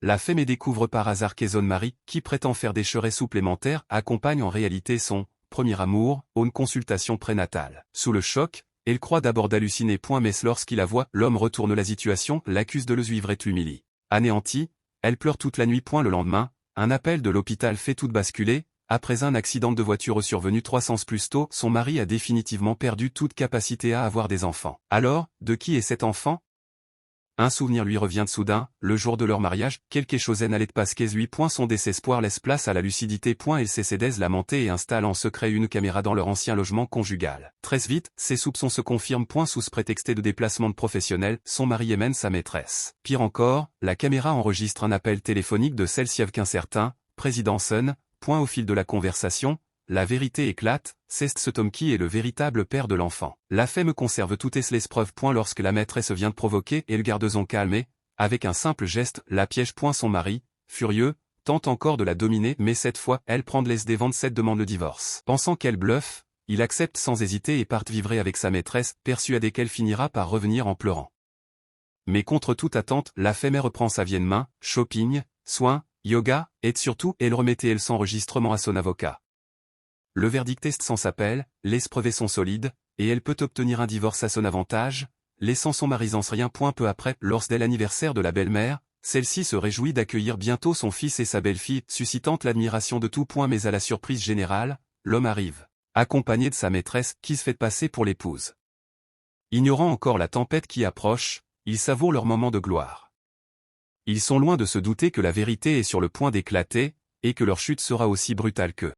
La femme découvre par hasard qu'Ezone Marie, qui prétend faire des charrets supplémentaires, accompagne en réalité son premier amour, à une consultation prénatale. Sous le choc, elle croit d'abord d'halluciner. Mais lorsqu'il la voit, l'homme retourne la situation, l'accuse de le suivre et l'humilie. Anéantie, elle pleure toute la nuit. Le lendemain, un appel de l'hôpital fait tout basculer. Après un accident de voiture survenu 300 plus tôt, son mari a définitivement perdu toute capacité à avoir des enfants. Alors, de qui est cet enfant? Un souvenir lui revient de soudain, le jour de leur mariage, quelque chose n'allait pas se lui. Son désespoir laisse place à la lucidité. Elle cesse de lamenter et installe en secret une caméra dans leur ancien logement conjugal. Très vite, ses soupçons se confirment. Sous ce prétexte de déplacement de professionnel, son mari émène sa maîtresse. Pire encore, la caméra enregistre un appel téléphonique de celle-ci avec un certain président Sun. Au fil de la conversation, la vérité éclate, c'est cet homme qui est le véritable père de l'enfant. La femme conserve toutes les preuves. Lorsque la maîtresse vient de provoquer et le garde son calme, avec un simple geste, la piège. Son mari, furieux, tente encore de la dominer, mais cette fois, elle prend de l'aise des ventes. Cette demande le divorce. Pensant qu'elle bluffe, il accepte sans hésiter et part vivre avec sa maîtresse, persuadé qu'elle finira par revenir en pleurant. Mais contre toute attente, la femme reprend sa vie en main, shopping, soins, yoga, et surtout, elle remettait son enregistrement à son avocat. Le verdict est sans appel, les preuves sont solides, et elle peut obtenir un divorce à son avantage, laissant son mari sans rien. Peu après, lors de l'anniversaire de la belle-mère, celle-ci se réjouit d'accueillir bientôt son fils et sa belle-fille, suscitant l'admiration de tout. Mais à la surprise générale, l'homme arrive, accompagné de sa maîtresse, qui se fait passer pour l'épouse. Ignorant encore la tempête qui approche, ils savourent leur moment de gloire. Ils sont loin de se douter que la vérité est sur le point d'éclater, et que leur chute sera aussi brutale qu'eux.